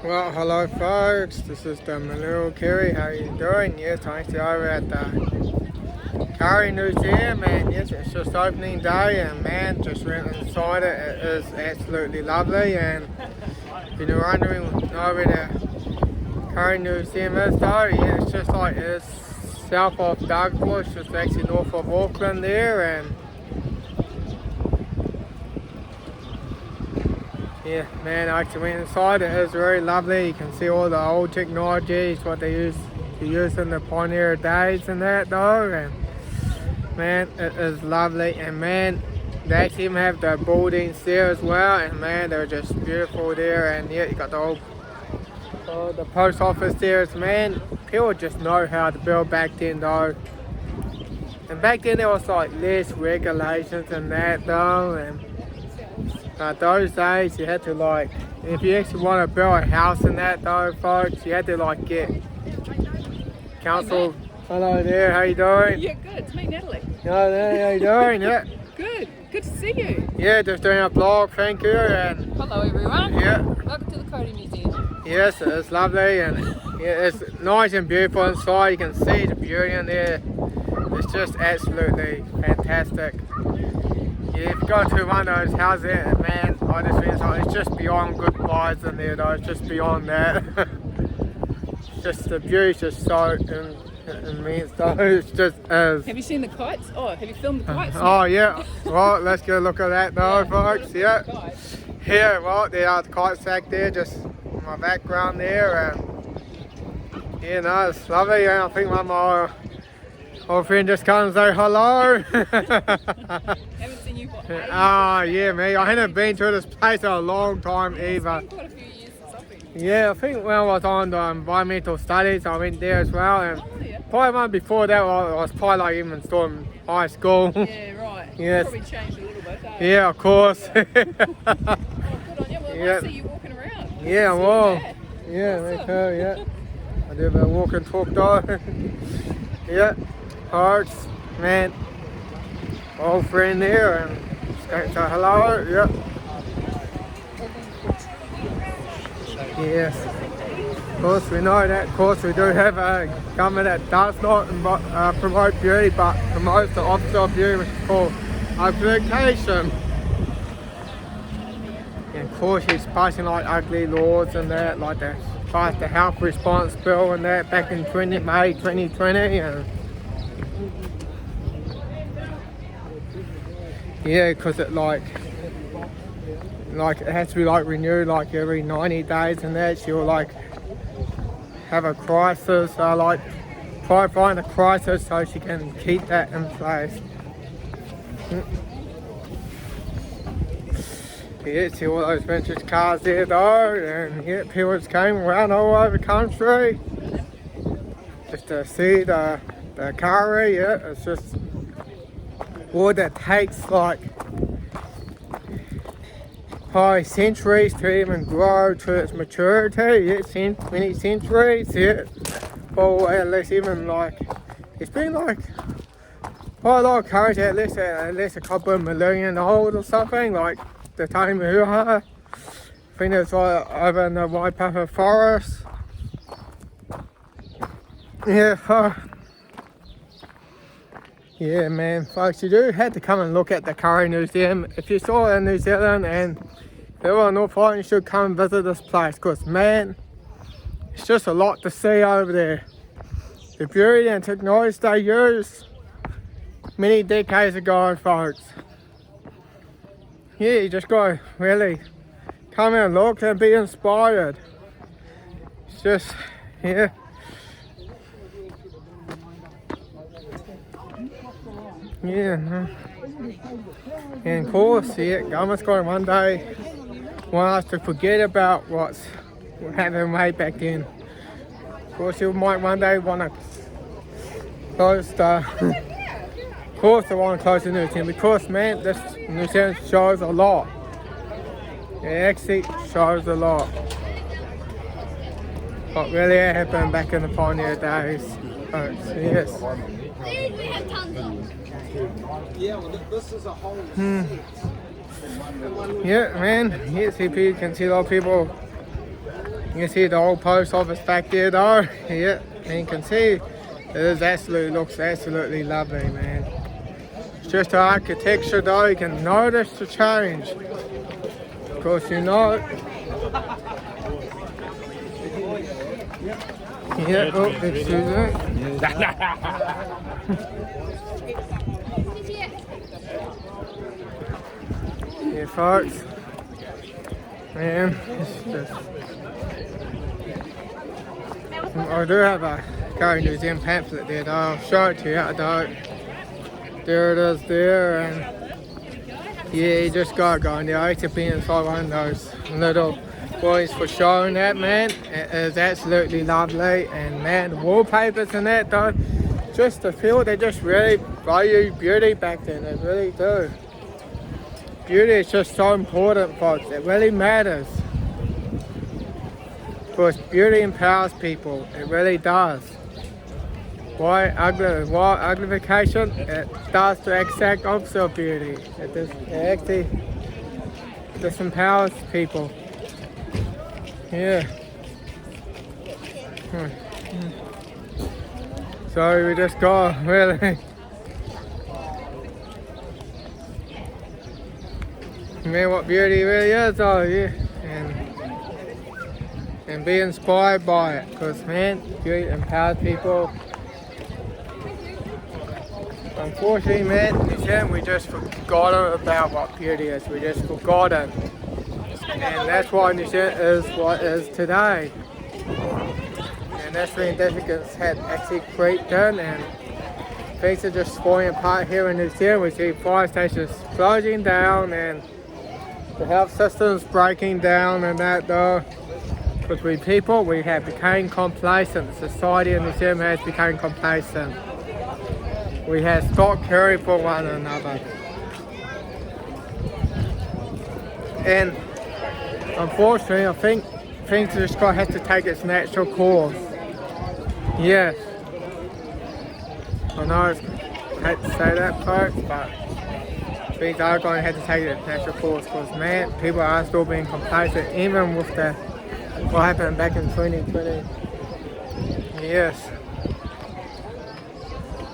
Well, hello folks, this is the little Kauri. How you doing? Yes, I'm still over at the Kauri Museum, and yes, it's just opening day, and man, just went inside it. It is absolutely lovely, and if you're wondering where the Kauri Museum is though, yeah, it's just like it's south of Dargaville. It's just actually north of Auckland there, and yeah, man, I actually went inside. It is very lovely. You can see all the old technologies, what they used to use in the pioneer days and that though. And man, it is lovely. And man, they actually even have the buildings there as well. And man, they're just beautiful there. And yeah, you got the post office there. Man, people just know how to build back then though. And back then there was like less regulations and that though. And those days you had to like, if you actually want to build a house and that though folks, you had to like get council. Hello there, how you doing? Yeah, good. It's me, Natalie. Hello there, how you doing? Yeah. Good to see you. Yeah, just doing a vlog, thank you. And hello everyone. Yeah. Welcome to the Kauri Museum. Yes, it's lovely, and yeah, it's nice and beautiful inside. You can see the beauty in there. It's just absolutely fantastic. Yeah, if you go to one of those houses, man, I just think it's just beyond good vibes in there though. It's just beyond that. It's just the view's just so immense though. It's just as. Have you seen the kites? Oh, have you filmed the kites? Oh yeah. Well, let's get a look at that though, folks. Yeah. Yeah. Well, there are the kites back there, just in my background there, and yeah, no, it's lovely. And I think one of my old friend just comes and say hello. Haven't seen you for ages. Oh yeah, me. I hadn't been to this place in a long time either. It's been quite a few years since I've been. Yeah, I think when I was on the environmental studies, I went there as well. And yeah. probably one before that, I was probably like even still in high school. Yeah, right. Yes. Probably changed a little bit. Yeah, of course. Oh, good on you. Well, Yeah. I see you walking around. Yeah, well. Yeah, Awesome. me too, yeah. I do a bit of walk and talk though. Yeah, hearts, man. Old friend there, and just going to say hello, yeah. Yes. Of course we know that, of course we do have a government that does not promote beauty, but promotes the opposite of beauty, which is called education. And of course he's passing like ugly laws and that, like the passed the health response bill and that back in May 2020. And yeah, because it like it has to be like renewed like every 90 days and that. She'll like have a crisis, like try to find a crisis so she can keep that in place. Yeah, see all those vintage cars there though, and yeah, people just came around all over the country just to see the Kauri. Yeah, it's just wood that takes like probably centuries to even grow to its maturity. Yeah, many centuries. Yeah, or at least even like it's been like quite a lot of Kauris at least a couple of million old or something, like the time of I think it's like over in the Waipapa forest. Yeah, yeah, man, folks, you do have to come and look at the Kauri Museum. If you saw it in New Zealand and you're on North Island, you should come and visit this place, because man, it's just a lot to see over there. The beauty and technology they used many decades ago, folks. Yeah, you just gotta really come and look and be inspired. It's just, yeah. Yeah, no. And of course, yeah, government's going one day want us to forget about what's happened way back then. Of course, you might one day want to close the of course they want to close the museum, because man, this museum shows a lot. It actually shows a lot what really happened back in the pioneer days. Yes. Yeah, well, this is a whole Yeah, man. Yes, if you can see a lot of people You can see the old post office back there though. Yeah, and you can see looks absolutely lovely, man. It's just the architecture though, you can notice the change. Of course, you know. Yeah, oh, excuse me. Yeah, folks. Man, it's just... I do have a Kauri Museum pamphlet there though, I'll show it to you though. There it is there, and yeah, you just gotta go in there. I used to be inside one of those little boys for showing that, man. It is absolutely lovely, and man, the wallpapers and that though, just the feel, they just really value beauty back then, they really do. Beauty is just so important, folks, it really matters. Because beauty empowers people, it really does. Why uglification? It does the exact opposite of beauty. It actually disempowers people. Yeah. So we just go, really. Man, what beauty really is, though, yeah. And be inspired by it, because man, beauty empowers people. Unfortunately, man, we just forgotten about what beauty is. We just forgotten, and that's why New Zealand is what it is today. And that's when significance had actually creeped in, and things are just falling apart here in New Zealand. We see fire stations closing down, and the health system's breaking down, and that though. Because we have become complacent. Society in New Zealand has become complacent. We have stopped caring for one another. And unfortunately, I think things just going to have to take its natural course. Yes. I know I hate to say that, folks, but things are going to have to take its natural course, because man, people are still being complacent, even with what happened back in 2020. Yes.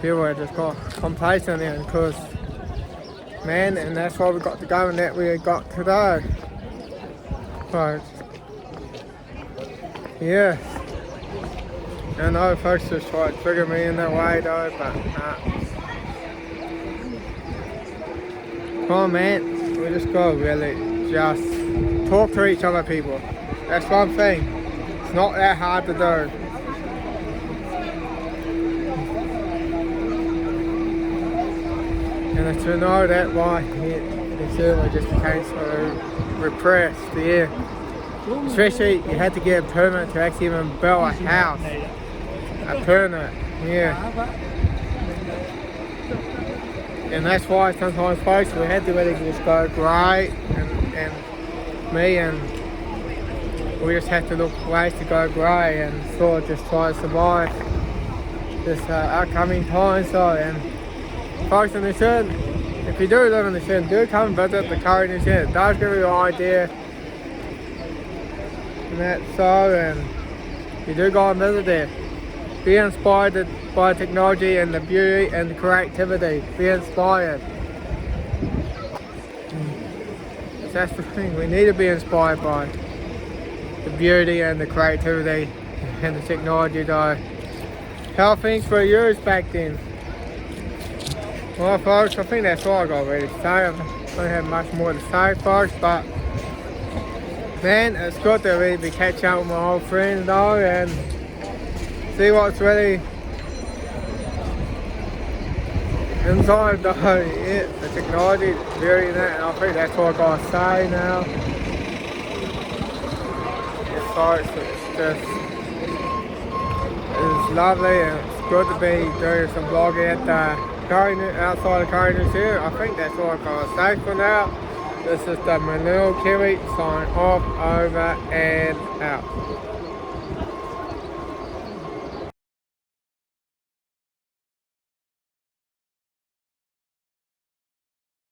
People are just got complacent there, because man, and that's why we got the government that we got today. But yeah, I know folks just try to trigger me in that way though, but nah. Come on, man, we just gotta really just talk to each other, people. That's one thing, it's not that hard to do. And to know that why New Zealand just became so repressed, yeah. Especially you had to get a permit to actually even build a house. A permit, yeah. And that's why sometimes folks, we had to really just go grey, and me and we just have to look ways to go grey and sort of just try to survive this upcoming time. So, and folks in New Zealand, if you do live in New Zealand, do come and visit the Kauri Museum. It does give you an idea. And that's so, and you do go and visit there. Be inspired by technology and the beauty and the creativity. Be inspired. That's the thing, we need to be inspired by the beauty and the creativity and the technology though. How things were used back then. Well folks, I think that's all I got ready to say. I don't have much more to say, folks, but man, it's good to really be catching up with my old friends though, and see what's really inside though. Yeah, the technology, the beauty in that, and I think that's all I gotta say now. Yeah, folks, it's lovely, and it's good to be doing some vlogging at the outside of Kauri Museum. I think that's all I gotta say for now. This is the Manil Kiwi sign off, over and out.